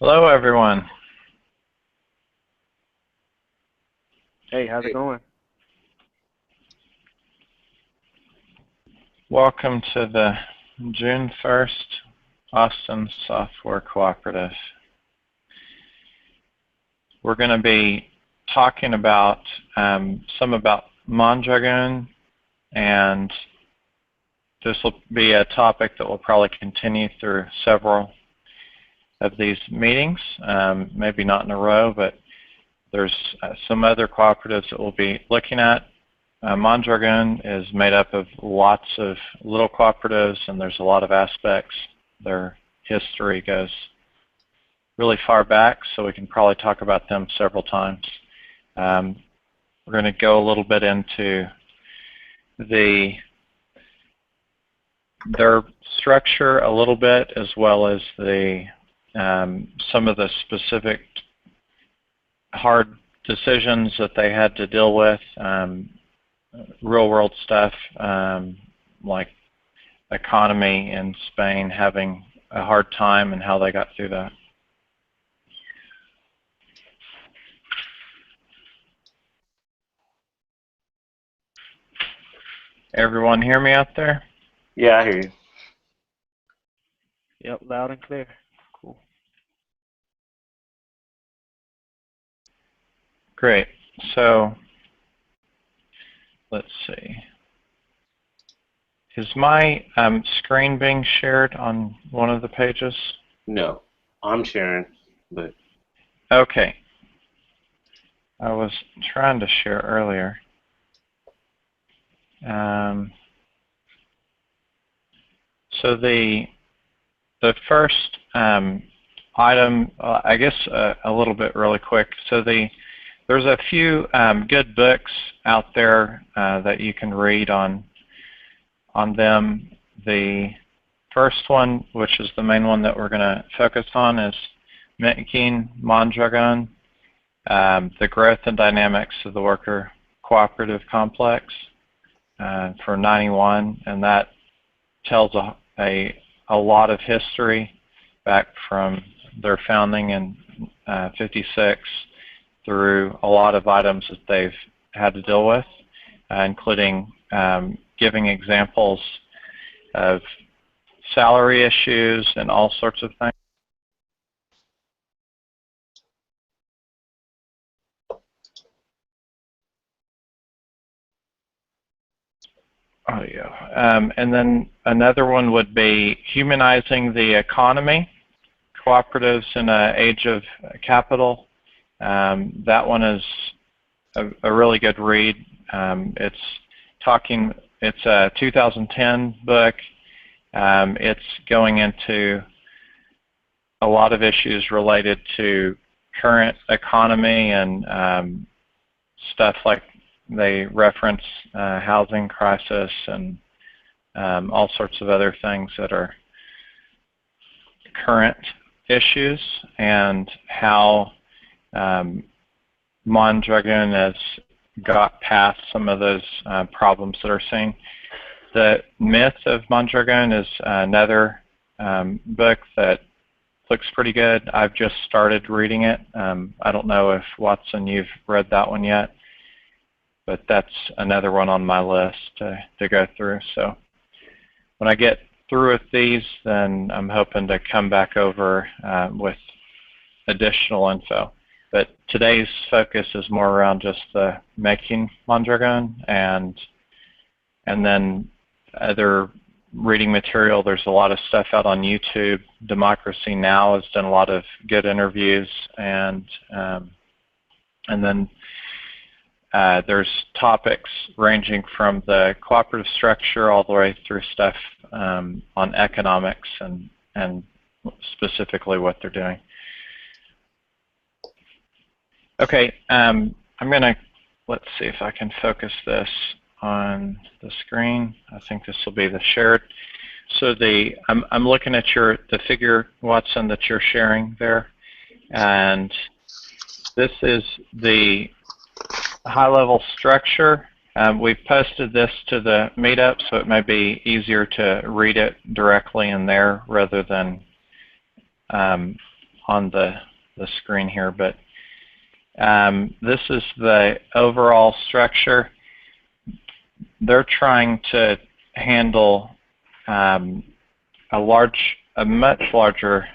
Hello, everyone. Hey, how's it going? Welcome to the June 1st Austin Software Cooperative. We're going to be talking about some about Mondragon, and this will be a topic that will probably continue through several of these meetings, maybe not in a row, but there's some other cooperatives that we'll be looking at. Mondragon is made up of lots of little cooperatives, and there's a lot of aspects. Their history goes really far back, so we can probably talk about them several times. We're going to go a little bit into their structure a little bit, as well as some of the specific hard decisions that they had to deal with. Real-world stuff, like economy in Spain having a hard time and how they got through that. Everyone hear me out there? Yeah, I hear you. Yep, loud and clear. Cool. Great. So let's see. Is my screen being shared on one of the pages? No, I'm sharing, but... Okay. I was trying to share earlier. So the first item, I guess a little bit really quick. So there's a few good books out there that you can read on them. The first one, which is the main one that we're going to focus on, is Making Mondragon, The Growth and Dynamics of the Worker Cooperative Complex for 91, and that tells a lot of history back from their founding in 56 through a lot of items that they've had to deal with, including giving examples of salary issues and all sorts of things. Oh yeah, and then another one would be Humanizing the Economy, Cooperatives in an Age of Capital. That one is a really good read. It's a 2010 book. It's going into a lot of issues related to current economy and stuff like they reference housing crisis and all sorts of other things that are current issues, and how Mondragon has got past some of those problems that are seen. The Myth of Mondragon is another book that looks pretty good. I've just started reading it. I don't know if, Watson, you've read that one yet, but that's another one on my list to go through. So when I get through with these, then I'm hoping to come back over with additional info. But today's focus is more around just the Making Mondragon, and then other reading material. There's a lot of stuff out on YouTube. Democracy Now! Has done a lot of good interviews, and then there's topics ranging from the cooperative structure all the way through stuff on economics and specifically what they're doing. Okay, I'm going to, let's see if I can focus this on the screen. I think this will be the shared. So I'm looking at the figure, Watson, that you're sharing there, and this is the high-level structure. We've posted this to the meetup, so it may be easier to read it directly in there rather than on the screen here, but this is the overall structure. They're trying to handle a much larger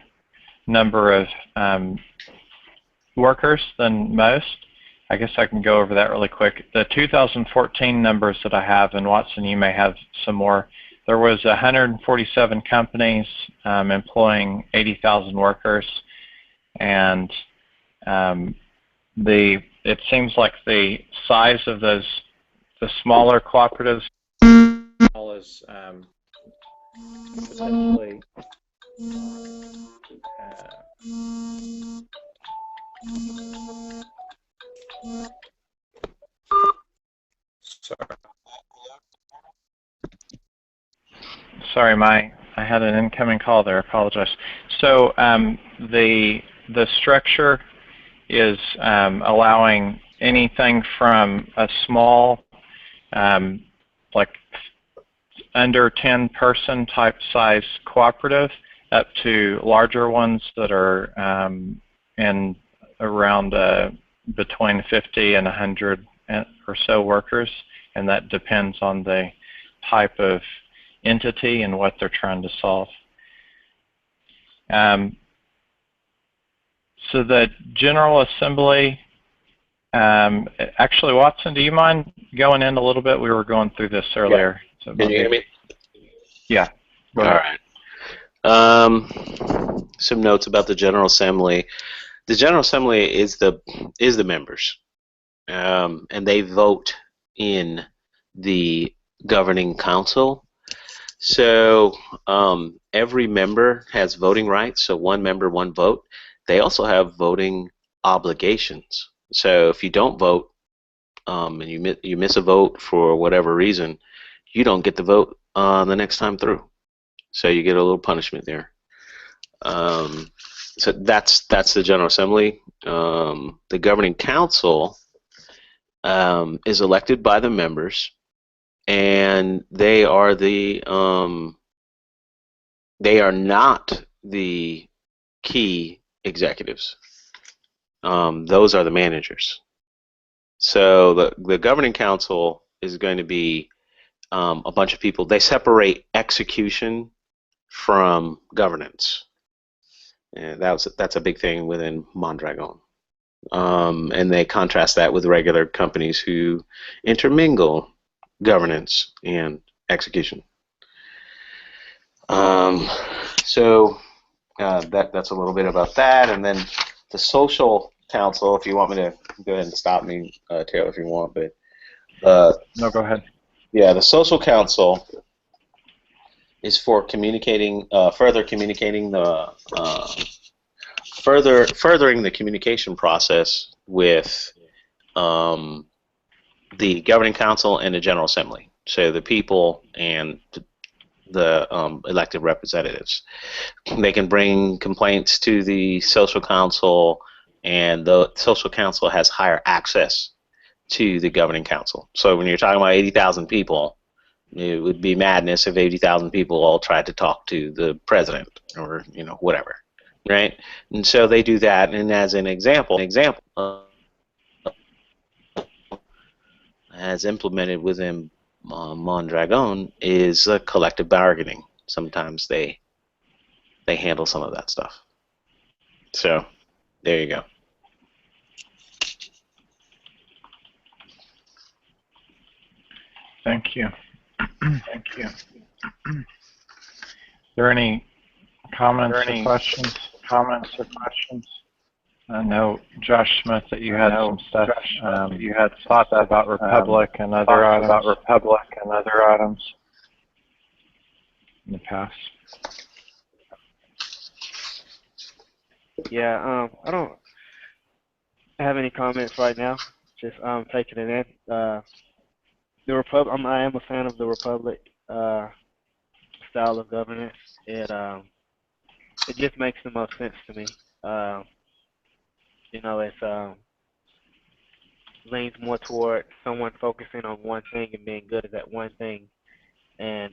number of workers than most. I guess I can go over that really quick. The 2014 numbers that I have, and Watson, you may have some more. There was 147 companies employing 80,000 workers, and it seems like the size of the smaller cooperatives is potentially sorry, I had an incoming call there. I apologize. So the structure is allowing anything from a small, like under 10-person type size cooperative, up to larger ones that are in around between 50 and 100 or so workers, and that depends on the type of entity and what they're trying to solve. So the General Assembly, actually, Watson, do you mind going in a little bit? We were going through this earlier. Yeah. So can you hear me? Yeah. Go ahead. All right. Some notes about the General Assembly. The General Assembly is the members, and they vote in the governing council. So every member has voting rights. So one member, one vote. They also have voting obligations. So if you don't vote, and you miss a vote for whatever reason, you don't get the vote the next time through. So you get a little punishment there. So that's the General Assembly. The governing council is elected by the members, and they are not the key executives. Those are the managers. So the governing council is going to be a bunch of people. They separate execution from governance. And that's a big thing within Mondragon. And they contrast that with regular companies who intermingle governance and execution. So that's a little bit about that. And then the social council, if you want me to go ahead and stop me, Taylor, if you want. But No, go ahead. Yeah, the social council is for communicating, furthering the communication process with the governing council and the General Assembly. So the people and the elected representatives. They can bring complaints to the social council, and the social council has higher access to the governing council. So when you're talking about 80,000 people, it would be madness if 80,000 people all tried to talk to the president or whatever, right? And so they do that. And as an example, as implemented within Mondragon is collective bargaining. Sometimes they handle some of that stuff. So there you go. Thank you. Thank you. Are there any comments or questions? I know, Josh Smith, that you had some stuff. You had thoughts about Republic and other items. In the past. Yeah, I don't have any comments right now. Just taking it in. The Republic. I am a fan of the Republic style of governance. It just makes the most sense to me. It's leans more toward someone focusing on one thing and being good at that one thing, and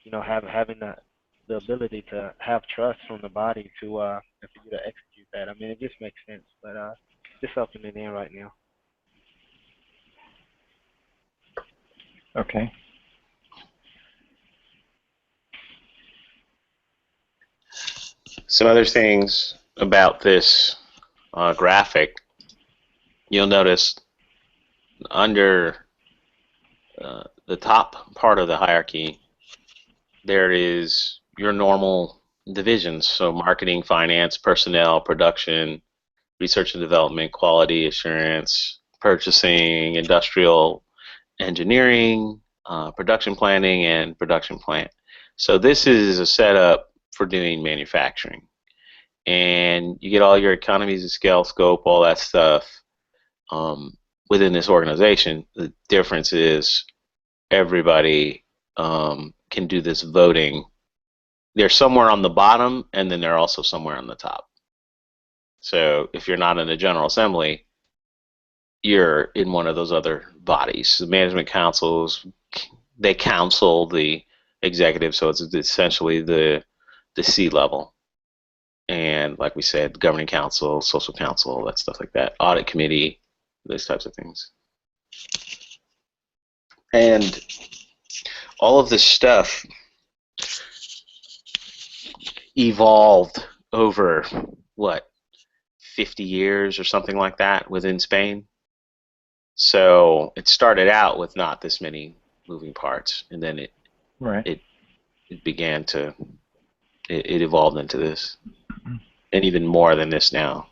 having the the ability to have trust from the body to and for you to execute that. I mean, it just makes sense, but just something it in right now. Okay. Some other things about this graphic, you'll notice under the top part of the hierarchy, there is your normal divisions. So marketing, finance, personnel, production, research and development, quality assurance, purchasing, industrial engineering, production planning, and production plant. So this is a setup for doing manufacturing. And you get all your economies of scale, scope, all that stuff within this organization. The difference is everybody can do this voting. They're somewhere on the bottom, and then they're also somewhere on the top. So if you're not in the General Assembly, you're in one of those other bodies. The management councils, they counsel the executive, so it's essentially the C level. And like we said, governing council, social council, that stuff like that, audit committee, those types of things. And all of this stuff evolved over, what, 50 years or something like that within Spain. So it started out with not this many moving parts, and then it began to, it evolved into this, and even more than this now.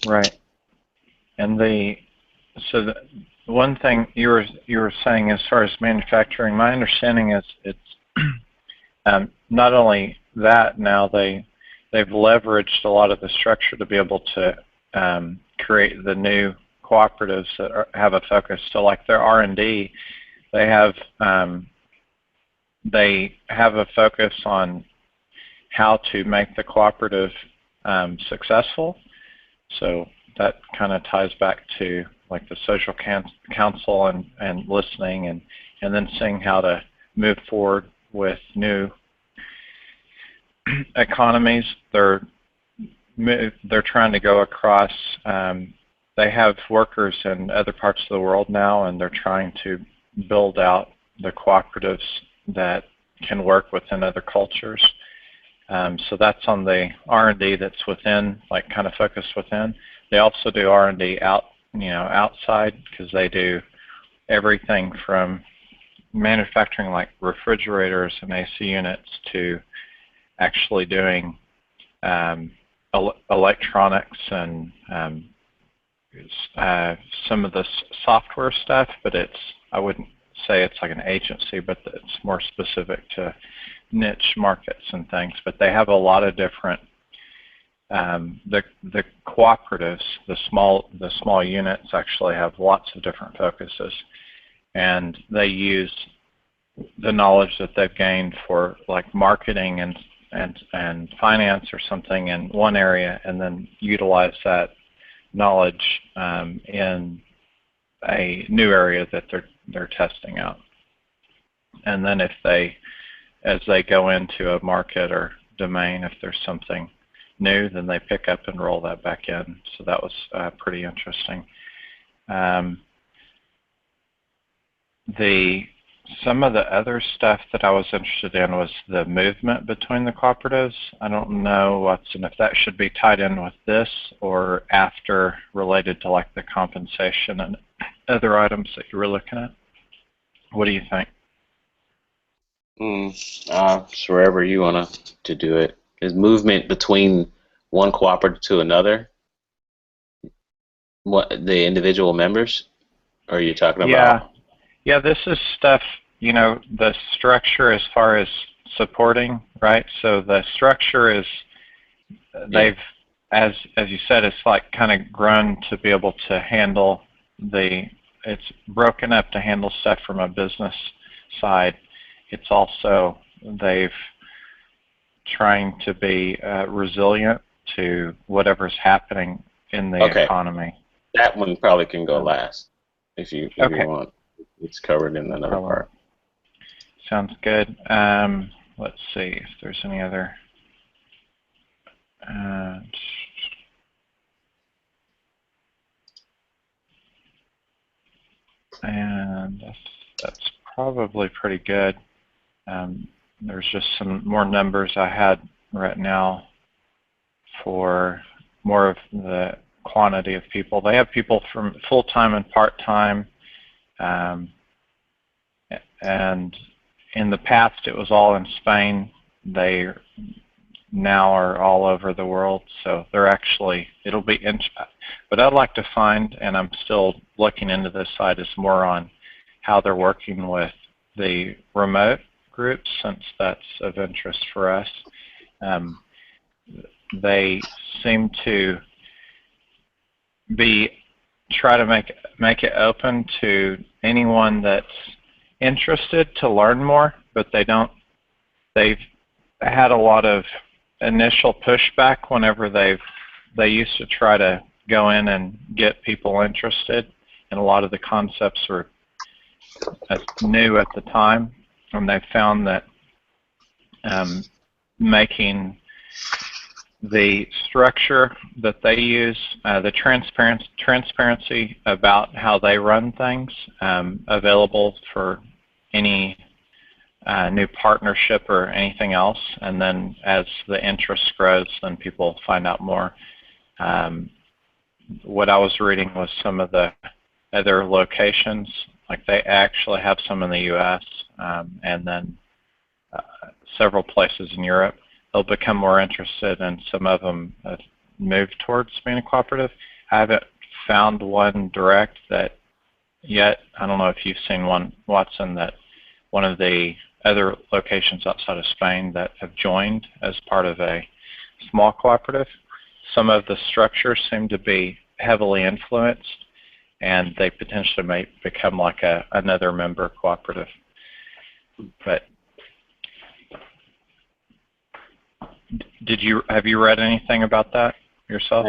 Right. And so the one thing you were saying as far as manufacturing, my understanding is it's not only that now they've leveraged a lot of the structure to be able to create the new cooperatives that have a focus. So like their R&D, they have a focus on how to make the cooperative successful. So that kind of ties back to like the social council and listening and then seeing how to move forward with new economies. They're trying to go across. They have workers in other parts of the world now, and they're trying to build out the cooperatives that can work within other cultures. So that's on the R&D that's within, like kind of focused within. They also do R&D outside, because they do everything from manufacturing like refrigerators and AC units to actually doing electronics and some of the software stuff, but I wouldn't say it's like an agency, but it's more specific to niche markets and things. But they have a lot of different the cooperatives, the small units actually have lots of different focuses, and they use the knowledge that they've gained for like marketing and finance or something in one area, and then utilize that knowledge in a new area that they're testing out. And then as they go into a market or domain, if there's something new, then they pick up and roll that back in. So that was pretty interesting. Some of the other stuff that I was interested in was the movement between the cooperatives. I don't know, Watson, if that should be tied in with this or after, related to like the compensation and other items that you were looking at. What do you think? So wherever you want to do it. Is movement between one cooperative to another? What, the individual members? Or are you talking about? Yeah, this is stuff, the structure as far as supporting, right? So the structure is, they've, as you said, it's like kind of grown to be able to handle it's broken up to handle stuff from a business side. It's also, they've trying to be resilient to whatever's happening in the economy. That one probably can go last if you want. It's covered in another part. Sounds good. let's see if there's any other. And that's probably pretty good. There's just some more numbers I had right now for more of the quantity of people. They have people from full-time and part-time, and in the past it was all in Spain. They now are all over the world, so they're actually, it'll be, what I'd like to find, and I'm still looking into this side, is more on how they're working with the remote groups, since that's of interest for us. They seem to try to make it open to anyone that's interested to learn more, but they've had a lot of initial pushback whenever they used to try to go in and get people interested, and a lot of the concepts were new at the time, and they found that making the structure that they use, the transparency about how they run things, available for any new partnership or anything else, and then as the interest grows, then people find out more. What I was reading was some of the other locations, like they actually have some in the U.S. And then several places in Europe. They'll become more interested, and some of them have moved towards being a cooperative. I haven't found one direct that yet. I don't know if you've seen one, Watson, that one of the other locations outside of Spain that have joined as part of a small cooperative. Some of the structures seem to be heavily influenced, and they potentially may become like another member cooperative. But have you read anything about that yourself?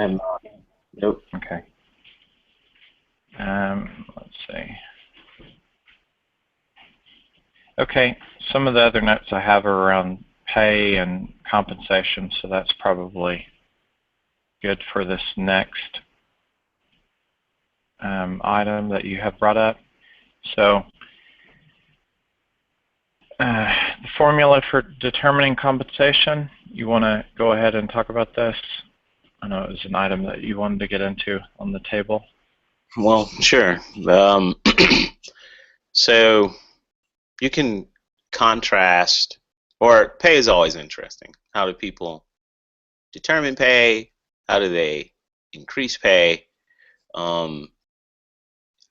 Nope. Okay. Let's see. Okay, some of the other notes I have are around pay and compensation, so that's probably good for this next item that you have brought up. So the formula for determining compensation, you want to go ahead and talk about this? I know it was an item that you wanted to get into on the table. Well, sure. So you can contrast, or pay is always interesting. How do people determine pay? How do they increase pay?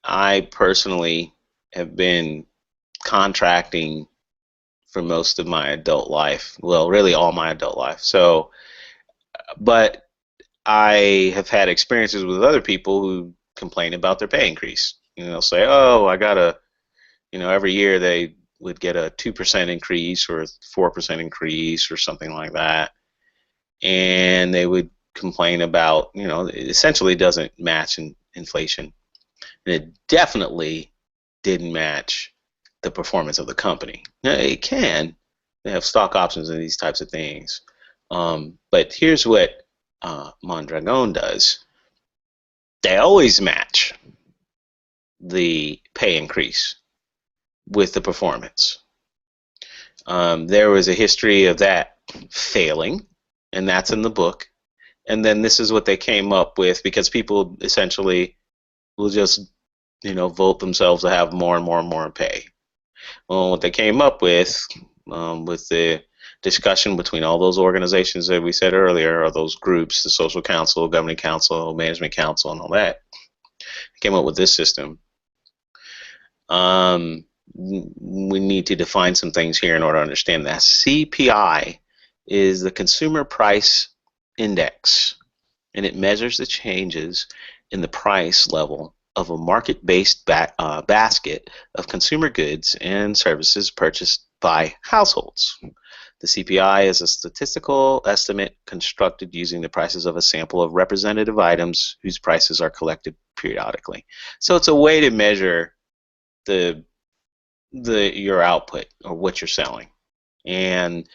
I personally have been contracting for most of my adult life. Well, really all my adult life. So, but I have had experiences with other people who complain about their pay increase. You know, they'll say, oh, I got a, every year they would get a 2% increase or a 4% increase or something like that. And they would complain about, it essentially doesn't match inflation. And it definitely didn't match the performance of the company. Now, it can. They have stock options and these types of things. But here's what Mondragon does. They always match the pay increase with the performance. There was a history of that failing, and that's in the book. And then this is what they came up with, because people essentially will just, vote themselves to have more and more and more pay. Well, what they came up with the discussion between all those organizations that we said earlier, or those groups, the social council, governing council, management council, and all that, came up with this system. We need to define some things here in order to understand that. CPI is the Consumer Price Index, and it measures the changes in the price level of a market-based basket of consumer goods and services purchased by households. The CPI is a statistical estimate constructed using the prices of a sample of representative items whose prices are collected periodically. So it's a way to measure your output, or what you're selling. And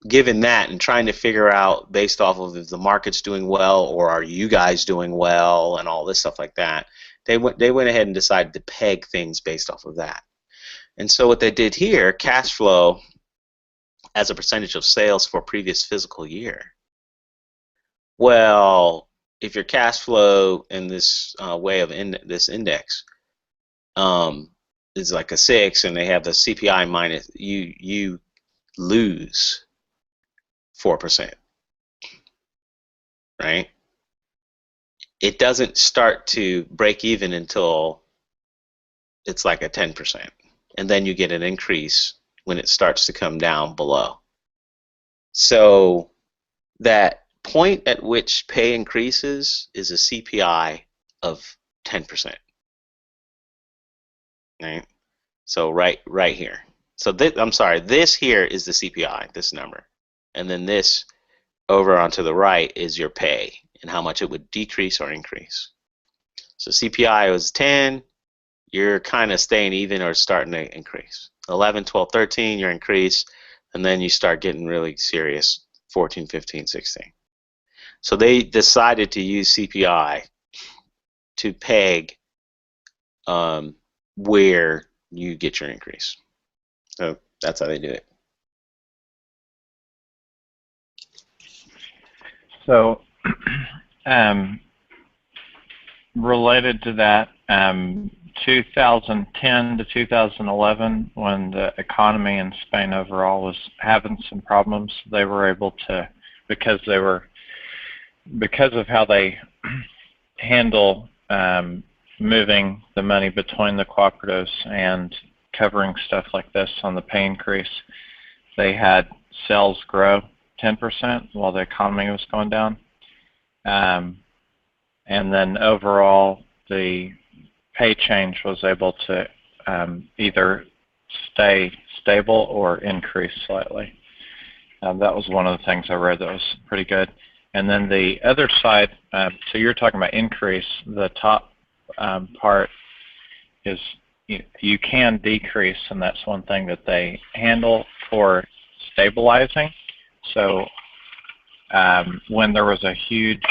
given that and trying to figure out based off of if the market's doing well or are you guys doing well and all this stuff like that, they went ahead and decided to peg things based off of that. And so what they did here, cash flow as a percentage of sales for a previous fiscal year. Well, if your cash flow in this way of this index is like a 6 and they have the CPI minus, you lose 4%, right? It doesn't start to break even until it's like a 10%, and then you get an increase when it starts to come down below. So that point at which pay increases is a CPI of 10%, right? So right here. So I'm sorry, this here is the CPI, this number, and then this over onto the right is your pay and how much it would decrease or increase. So CPI was 10, you're kind of staying even or starting to increase. 11, 12, 13, you're increase, and then you start getting really serious, 14, 15, 16. So they decided to use CPI to peg where you get your increase. So that's how they do it. So related to that, 2010 to 2011, when the economy in Spain overall was having some problems, they were able to, because of how they handle moving the money between the cooperatives and covering stuff like this on the pay increase, they had sales grow 10% while the economy was going down. And then overall, the pay change was able to either stay stable or increase slightly. That was one of the things I read that was pretty good. And then the other side, so you're talking about increase, the top part is you can decrease, and that's one thing that they handle for stabilizing. So when there was a huge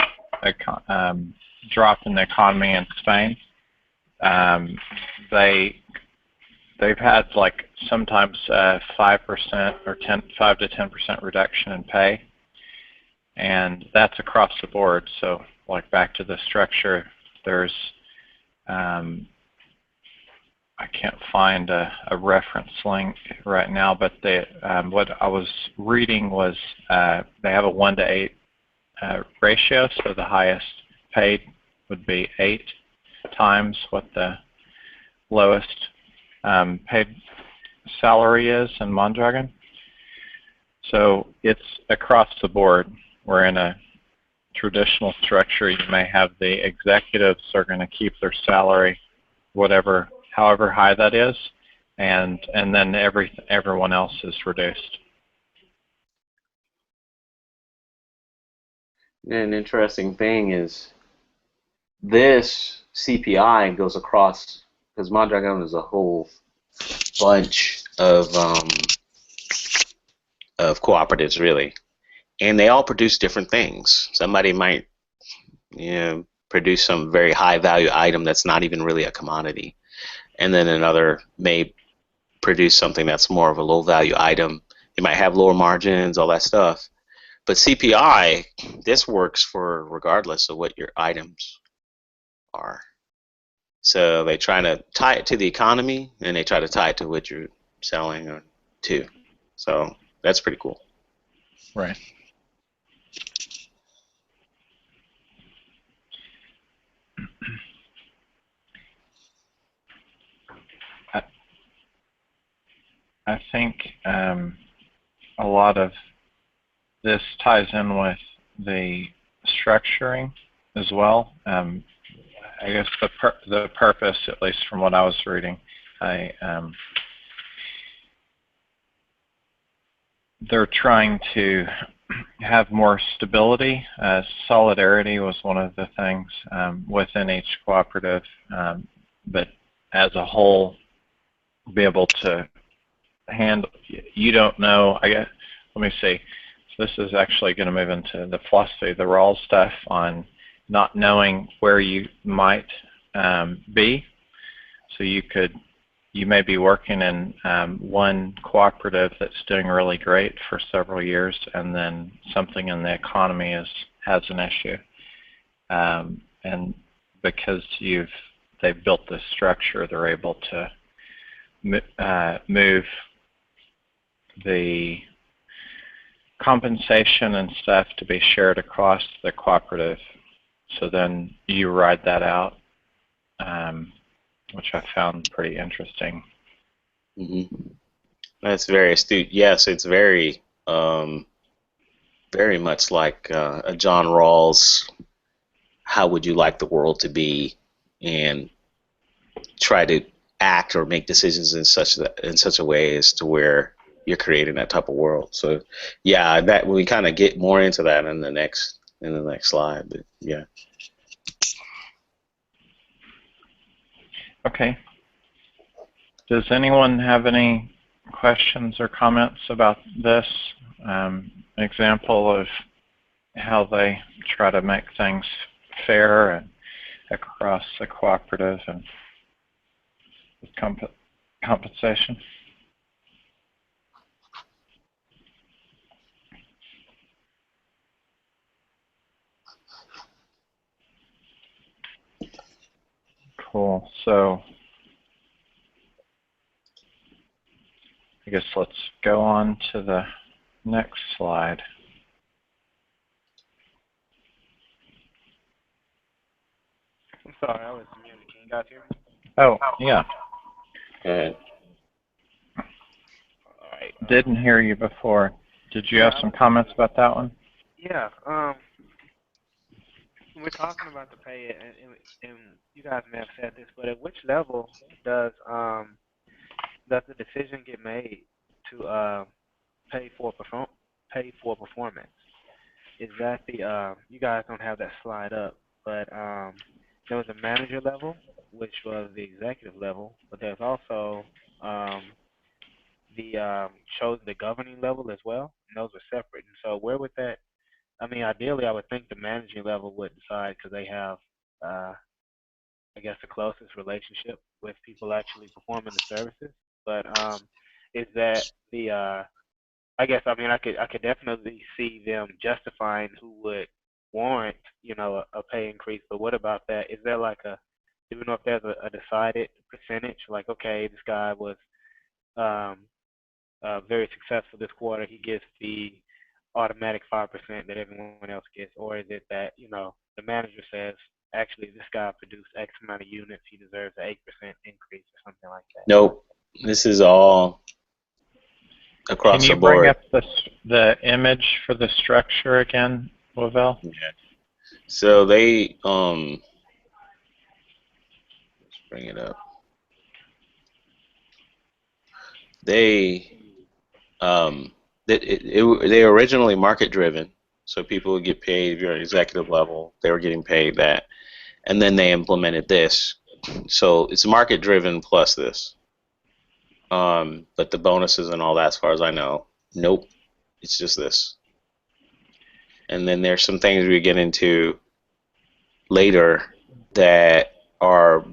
drop in the economy in Spain, they've had like sometimes 5% or 5 to 10% reduction in pay, and that's across the board. So like back to the structure, there's I can't find a reference link right now, but what I was reading was they have a 1 to 8 ratio, so the highest paid would be 8 times what the lowest paid salary is in Mondragon. So it's across the board. We're in a traditional structure. You may have the executives are going to keep their salary, however high that is, and then everyone else is reduced. An interesting thing is this CPI goes across, because Mondragon is a whole bunch of cooperatives, really, and they all produce different things. Somebody might, produce some very high value item that's not even really a commodity, and then another may produce something that's more of a low value item. It might have lower margins, all that stuff. But CPI, this works for regardless of what your items are. So they try to tie it to the economy, and they try to tie it to what you're selling or to. So that's pretty cool. Right. I think a lot of this ties in with the structuring as well. I guess the purpose, at least from what I was reading, they're trying to have more stability. Solidarity was one of the things within each cooperative, but as a whole, be able to handle, you don't know, I guess, let me see. So this is actually going to move into the philosophy, the raw stuff on not knowing where you might be. So you may be working in one cooperative that's doing really great for several years, and then something in the economy has an issue. And because they've built this structure, they're able to move the compensation and stuff to be shared across the cooperative. So then you ride that out, which I found pretty interesting. Mm-hmm. That's very astute. Yes, it's very much like a John Rawls, how would you like the world to be, and try to act or make decisions in such a way as to where you're creating that type of world. So yeah, that we kind of get more into that in the next slide, but yeah. Okay. Does anyone have any questions or comments about this example of how they try to make things fair and across the cooperative and with compensation? Cool. So I guess let's go on to the next slide. I'm sorry, I was muted. Can you guys hear me? Oh, yeah. Good. All right. Didn't hear you before. Did you have some comments about that one? Yeah. We're talking about the pay, and you guys may have said this, but at which level does the decision get made to pay for performance? Is that the you guys don't have that slide up, but there was a manager level, which was the executive level, but there's also the governing level as well, and those are separate. And so where would that? I mean, ideally, I would think the managing level would decide because they have, I guess, the closest relationship with people actually performing the services. But is that the I guess I could definitely see them justifying who would warrant a pay increase. But what about that? Is there like do we know if there's a decided percentage? Like, okay, this guy was um, very successful this quarter. He gets the automatic 5% that everyone else gets, or is it that the manager says actually this guy produced X amount of units, he deserves an 8% increase or something like that? Nope. This is all across the board. Can you bring up the image for the structure again, Lavelle? Yeah. So they let's bring it up. They they were originally market driven, so people would get paid if you're at executive level. They were getting paid that, and then they implemented this. So it's market driven plus this. But the bonuses and all that, as far as I know, nope. It's just this. And then there's some things we get into later that are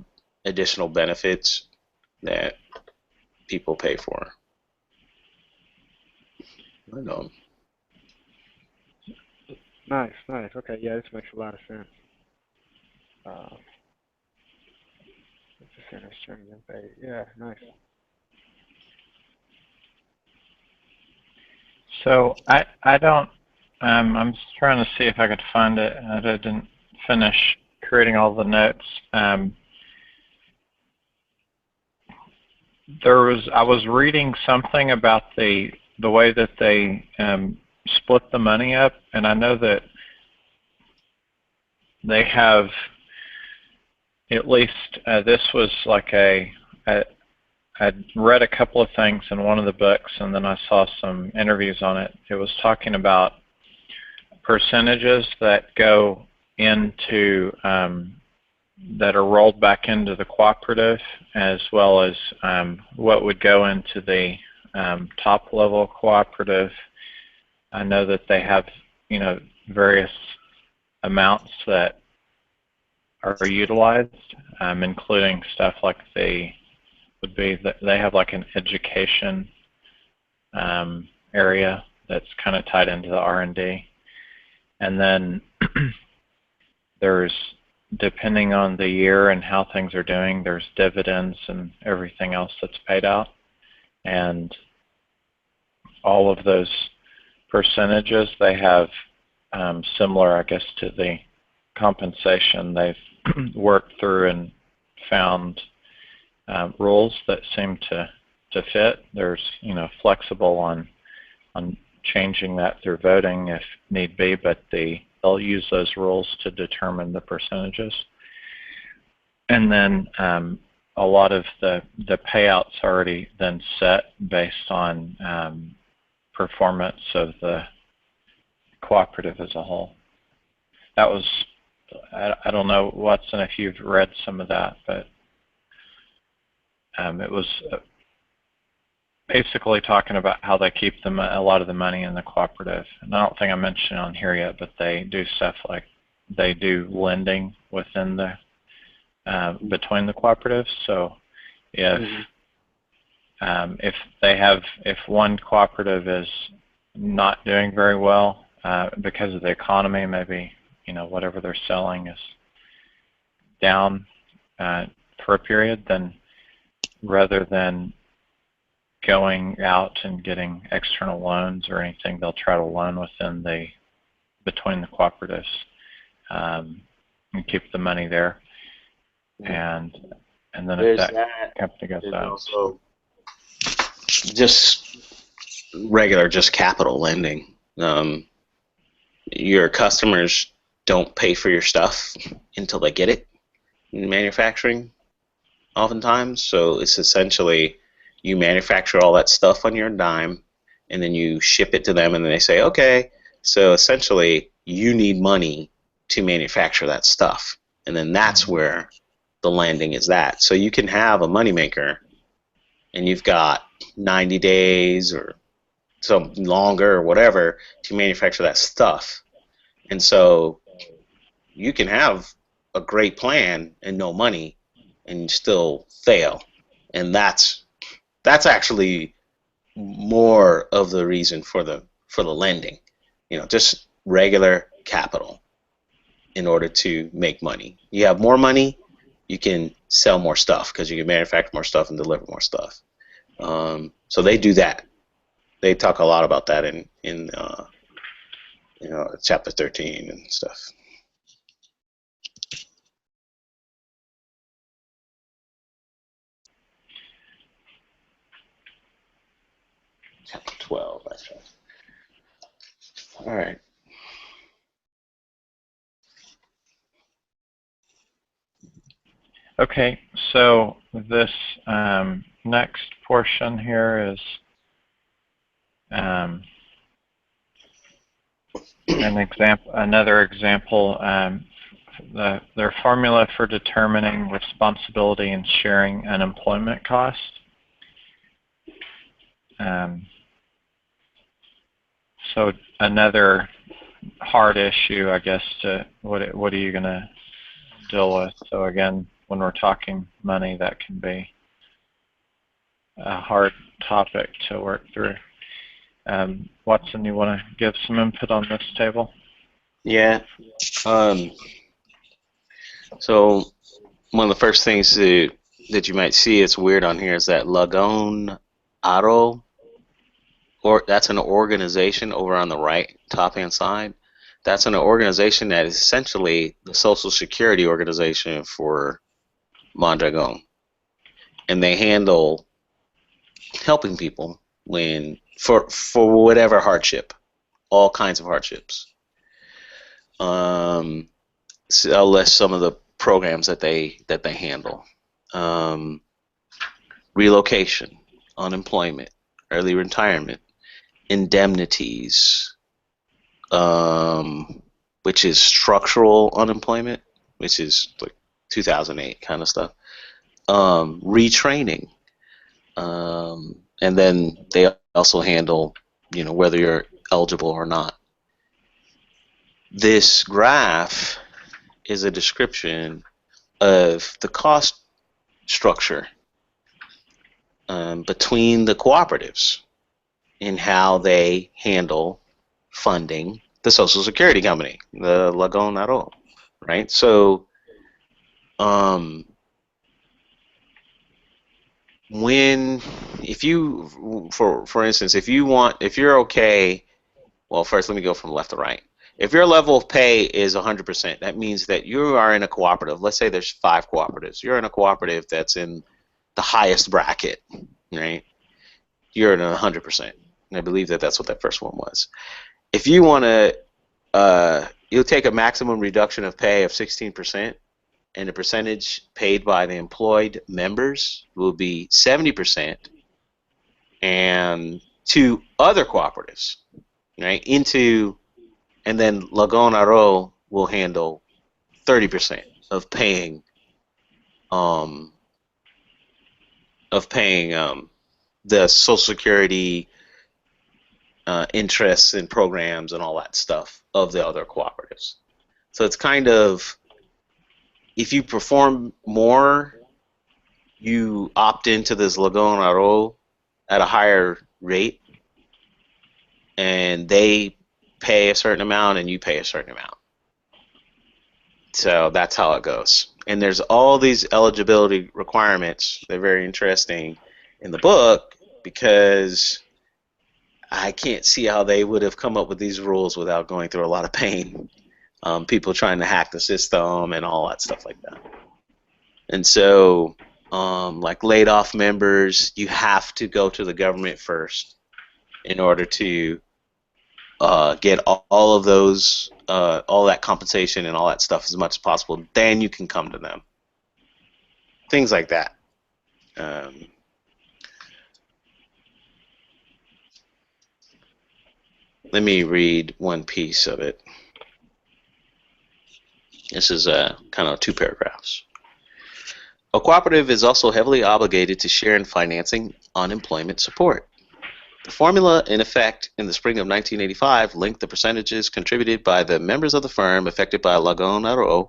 additional benefits that people pay for. I know. Nice. Okay, yeah, this makes a lot of sense. Yeah, nice. So I don't. I'm just trying to see if I could find it. I didn't finish creating all the notes. I was reading something about the way that they split the money up, and I know that they have at least this was like I'd read a couple of things in one of the books, and then I saw some interviews on it. It was talking about percentages that go into that are rolled back into the cooperative, as well as what would go into the top level cooperative, I know that they have, various amounts that are utilized, including stuff like they have like an education area that's kind of tied into the R&D. And then there's, depending on the year and how things are doing, there's dividends and everything else that's paid out. And all of those percentages, they have similar, I guess, to the compensation. They've worked through and found rules that seem to fit. There's, flexible on changing that through voting if need be, but they'll use those rules to determine the percentages. And then a lot of the payouts already then set based on performance of the cooperative as a whole. That was, I don't know, Watson, if you've read some of that, but it was basically talking about how they keep a lot of the money in the cooperative. And I don't think I mentioned it on here yet, but they do stuff like they do lending within the between the cooperatives. So if one cooperative is not doing very well because of the economy, maybe whatever they're selling is down for a period, then rather than going out and getting external loans or anything, they'll try to loan between the cooperatives and keep the money there. And then if that company goes out. Also just regular, just capital lending. Your customers don't pay for your stuff until they get it in manufacturing, oftentimes. So it's essentially you manufacture all that stuff on your dime, and then you ship it to them, and then they say, okay, so essentially you need money to manufacture that stuff. And then that's where the lending is that. So you can have a moneymaker, and you've got 90 days or some longer or whatever to manufacture that stuff. And so you can have a great plan and no money and still fail. And that's actually more of the reason for the lending. Just regular capital in order to make money. You have more money, you can sell more stuff because you can manufacture more stuff and deliver more stuff. So they do that. They talk a lot about that in chapter 13 and stuff. Chapter 12, that's right. All right. Okay, so this next portion here is another example. Their formula for determining responsibility and sharing unemployment costs. So another hard issue, I guess, to what are you going to deal with? So again, when we're talking money, that can be a hard topic to work through. Watson, you want to give some input on this table? Yeah. So one of the first things that you might see, it's weird on here, is that Lagone Auto, or that's an organization over on the right, top hand side. That's an organization that is essentially the Social Security organization for Mondragon, and they handle helping people for whatever hardship, all kinds of hardships. So I'll list some of the programs that they handle: relocation, unemployment, early retirement, indemnities, which is structural unemployment, which is like 2008 kind of stuff, retraining, and then they also handle, whether you're eligible or not. This graph is a description of the cost structure between the cooperatives in how they handle funding the Social Security company, the Lagon Aro, right? So, for instance, if you're okay, well, first let me go from left to right. If your level of pay is 100%, that means that you are in a cooperative. Let's say there's 5 cooperatives. You're in a cooperative that's in the highest bracket, right? You're in 100%. And I believe that that's what that first one was. If you want to, you'll take a maximum reduction of pay of 16%, and the percentage paid by the employed members will be 70%, and to other cooperatives, right? And then Lagon Aro will handle 30% of paying the Social Security interests and programs and all that stuff of the other cooperatives. So it's kind of, if you perform more, you opt into this Lagon Aro at a higher rate, and they pay a certain amount and you pay a certain amount. So that's how it goes. And there's all these eligibility requirements. They're very interesting in the book because I can't see how they would have come up with these rules without going through a lot of pain. People trying to hack the system and all that stuff like that. And so, like laid off members, you have to go to the government first in order to get all of those, all that compensation and all that stuff as much as possible. Then you can come to them. Things like that. Let me read one piece of it. This is kind of 2 paragraphs. A cooperative is also heavily obligated to share in financing unemployment support. The formula in effect in the spring of 1985 linked the percentages contributed by the members of the firm affected by Lagon Aro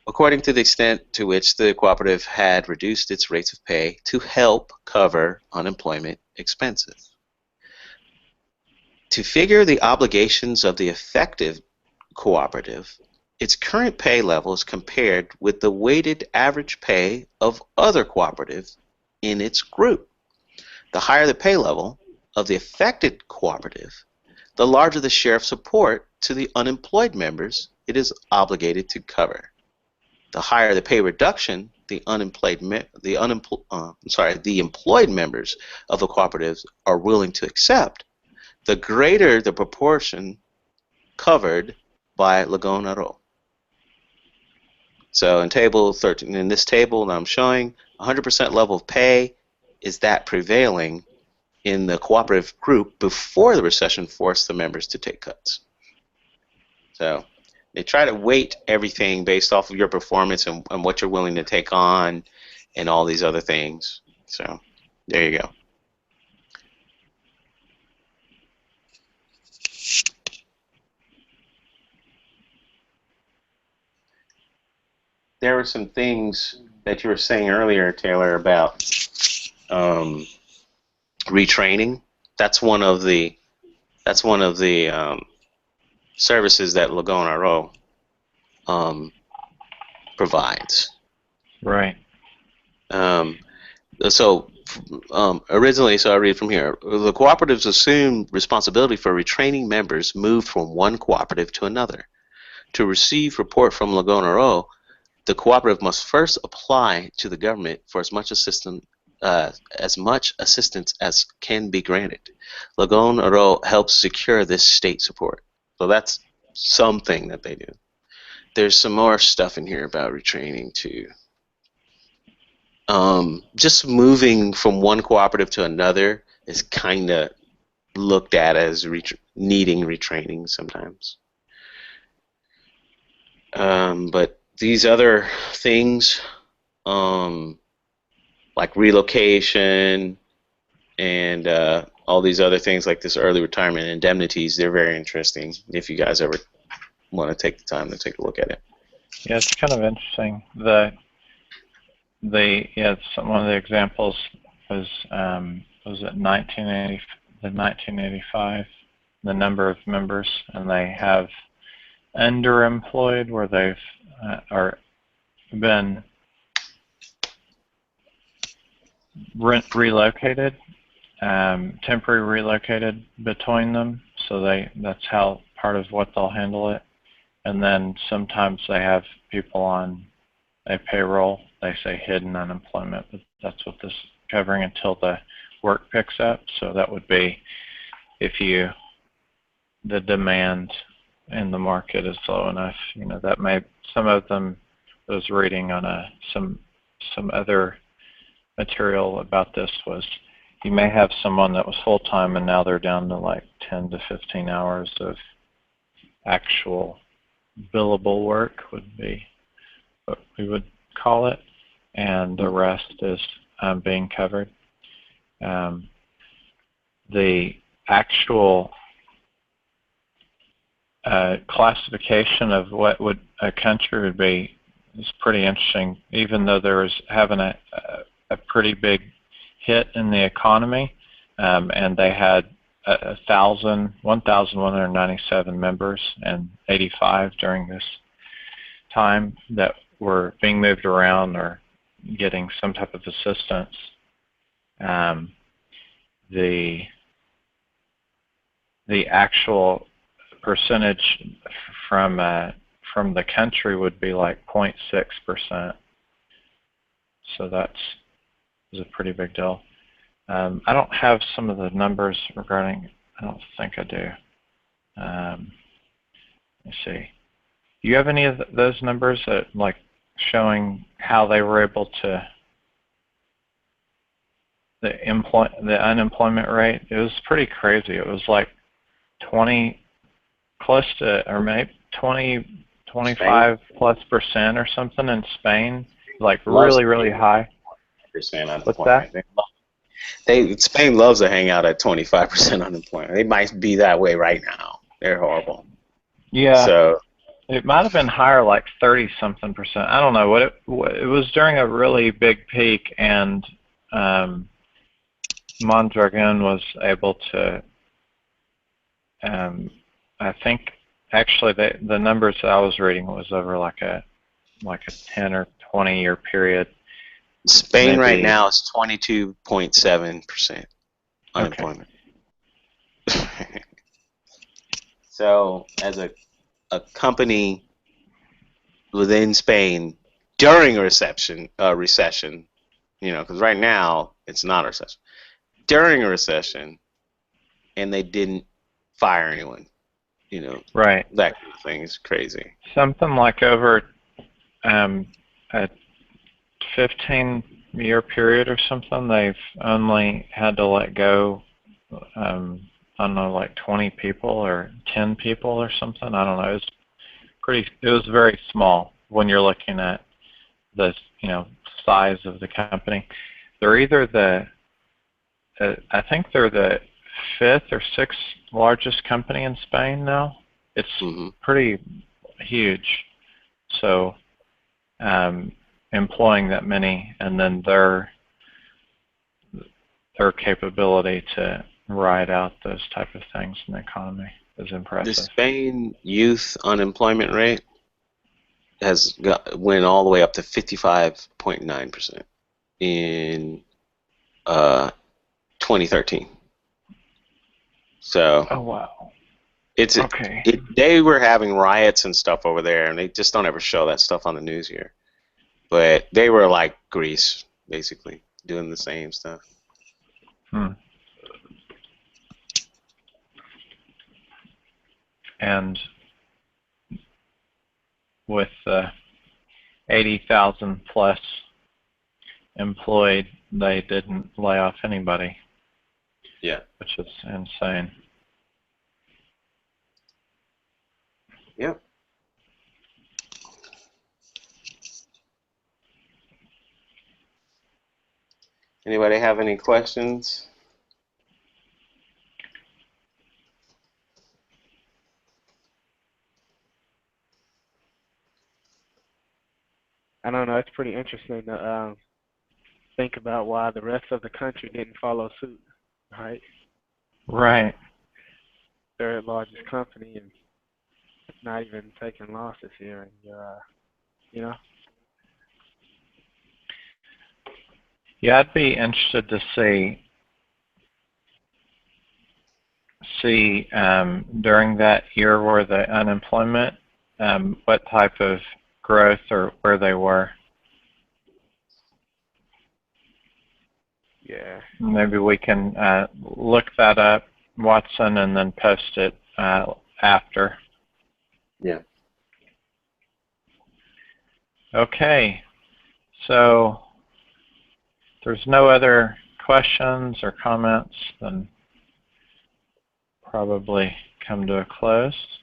according to the extent to which the cooperative had reduced its rates of pay to help cover unemployment expenses. To figure the obligations of the effective cooperative, its current pay level is compared with the weighted average pay of other cooperatives in its group. The higher the pay level of the affected cooperative, the larger the share of support to the unemployed members it is obligated to cover. The higher the pay reduction the employed members of the cooperatives are willing to accept, the greater the proportion covered by Lagon Aro. So in table 13, in this table that I'm showing, 100% level of pay is that prevailing in the cooperative group before the recession forced the members to take cuts. So they try to weight everything based off of your performance and what you're willing to take on and all these other things. So there you go. There were some things that you were saying earlier, Taylor, about retraining. That's one of the services that Lagon Aro provides. Right. Originally, so I read from here, the cooperatives assume responsibility for retraining members moved from one cooperative to another. To receive report from Lagon Aro, the cooperative must first apply to the government for as much assistance as can be granted. Lagon Aro helps secure this state support. So that's something that they do. There's some more stuff in here about retraining too. Just moving from one cooperative to another is kind of looked at as needing retraining sometimes. But these other things, like relocation, and all these other things like this early retirement indemnities. They're very interesting if you guys ever want to take the time to take a look at it. Yeah, it's kind of interesting. One of the examples was it 1985, the number of members, and they have underemployed where they've or been relocated, temporary relocated between them. So that's how part of what they'll handle it. And then sometimes they have people on a payroll. They say hidden unemployment, but that's what this is covering until the work picks up. So that would be if the demand in the market is low enough. That may, some of them, I was reading on some other material about this, was you may have someone that was full-time and now they're down to like 10 to 15 hours of actual billable work would be what we would call it, and the rest is being covered. The actual classification of what would a country would be is pretty interesting, even though there was having a pretty big hit in the economy, and they had 1,197 members and 85 during this time that were being moved around or getting some type of assistance. The actual percentage from the country would be like 0.6%. So that's a pretty big deal. I don't have some of the numbers regarding. I don't think I do. Let me see. Do you have any of those numbers that like showing how they were able to the unemployment rate? It was pretty crazy. It was like 20, close to, or maybe 25+% or something in Spain. Like really high. What's that? Spain loves to hang out at 25% unemployment. They might be that way right now. They're horrible. Yeah. So it might have been higher, like 30-something%. I don't know what it was during a really big peak, and Mondragon was able to. I think actually the numbers that I was reading was over like a 10 or 20 year period. Spain right now is 22.7% unemployment. Okay. So as a company within Spain during a recession, because right now it's not a recession. During a recession, and they didn't fire anyone, right? That kind of thing is crazy. Something like over a 15-year period or something, they've only had to let go, I don't know, like 20 people or 10 people or something. I don't know. It was very small when you're looking at the size of the company. They're either I think they're the 5th or 6th largest company in Spain now. It's pretty huge. So employing that many, and then their capability to ride out those type of things in the economy is impressive. The Spain youth unemployment rate went all the way up to 55.9% in 2013. So oh wow, it's okay. They were having riots and stuff over there, and they just don't ever show that stuff on the news here. But they were like Greece, basically, doing the same stuff. And with 80,000 plus employed, they didn't lay off anybody. Yeah. Which is insane. Yep. Anybody have any questions? I don't know. It's pretty interesting to think about why the rest of the country didn't follow suit, right? Right. Third largest company and not even taking losses here, and you know. Yeah, I'd be interested to see during that year where the unemployment, what type of growth or where they were. Yeah. Maybe we can look that up, Watson, and then post it after. Yeah. Okay, so if there's no other questions or comments, then probably come to a close.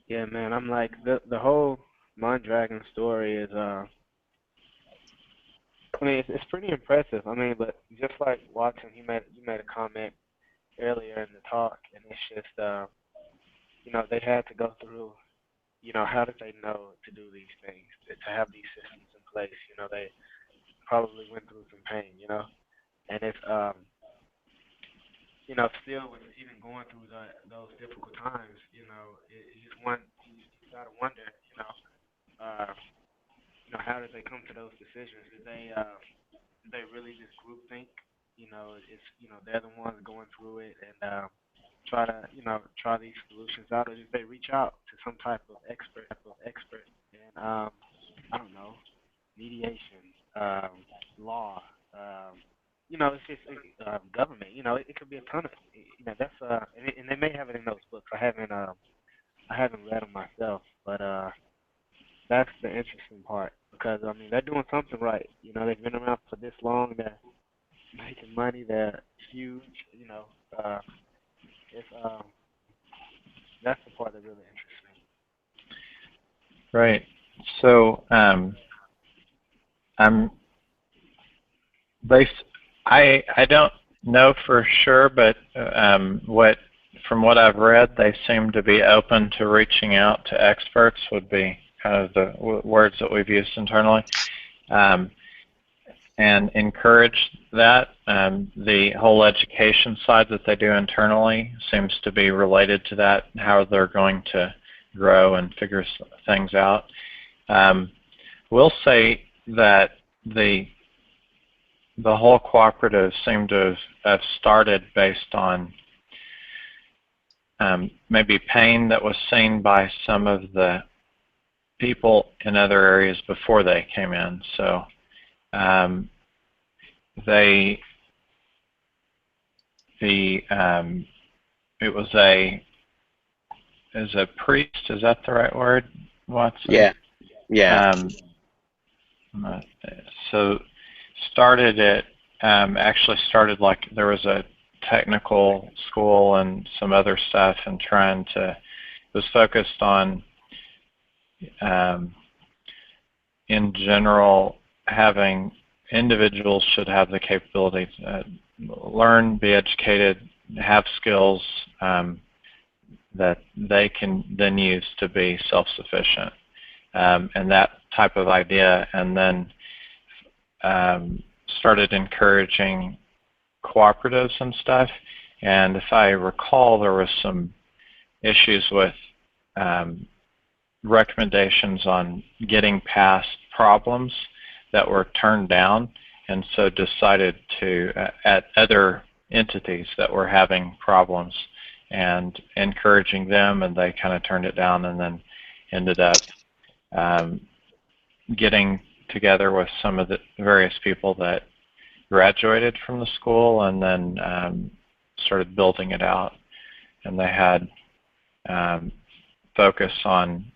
Yeah, man. I'm like the whole Mondragon story is I mean, it's pretty impressive. I mean, but just like Watson, you made a comment earlier in the talk, and it's just you know, they had to go through. You know, how did they know to do these things, to have these systems in place? You know, they probably went through some pain. You know, and it's you know, still with even going through those difficult times, you know, it just you gotta wonder, you know, how did they come to those decisions? Did they really just group think? You know, it's you know they're the ones going through it and try to try these solutions out, or did they reach out to some type of expert in I don't know, mediation, law, you know, it's just government. You know, it could be a ton of you know that's and they may have it in those books. I haven't read them myself, but that's the interesting part because I mean they're doing something right. You know, they've been around for this long. They're making money. They're huge. You know, it's that's the part that really interests me. Right. So I'm I don't know for sure, but from what I've read, they seem to be open to reaching out to experts. Would be kind of the words that we've used internally, and encourage that. The whole education side that they do internally seems to be related to that, how they're going to grow and figure things out. We'll say that the whole cooperative seemed to have started based on maybe pain that was seen by some of the people in other areas before they came in. So it was a priest, is that the right word, Watson? Yeah. Yeah. So actually started like there was a technical school and some other stuff, and it was focused on in general having individuals should have the capability to learn, be educated, have skills that they can then use to be self-sufficient, and that type of idea, and then started encouraging cooperatives and stuff. And if I recall, there was some issues with recommendations on getting past problems that were turned down, and so decided to at other entities that were having problems and encouraging them, and they kind of turned it down, and then ended up getting together with some of the various people that graduated from the school, and then started building it out. And they had focus on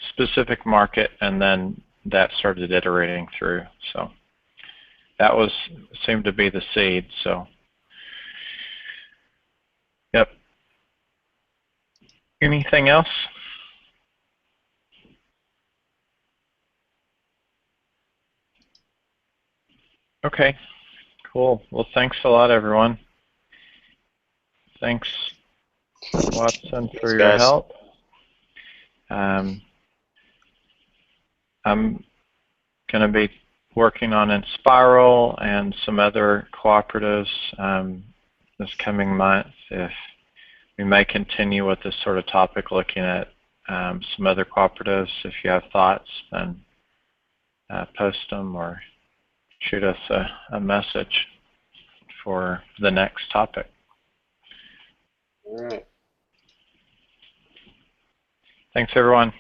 specific market, and then that started iterating through. So that seemed to be the seed. So yep. Anything else? Okay, cool. Well, thanks a lot, everyone. Thanks, Watson, for your help. I'm going to be working on Inspiral and some other cooperatives this coming month. If we may continue with this sort of topic, looking at some other cooperatives. If you have thoughts, then post them or shoot us a message for the next topic. All right. Thanks, everyone.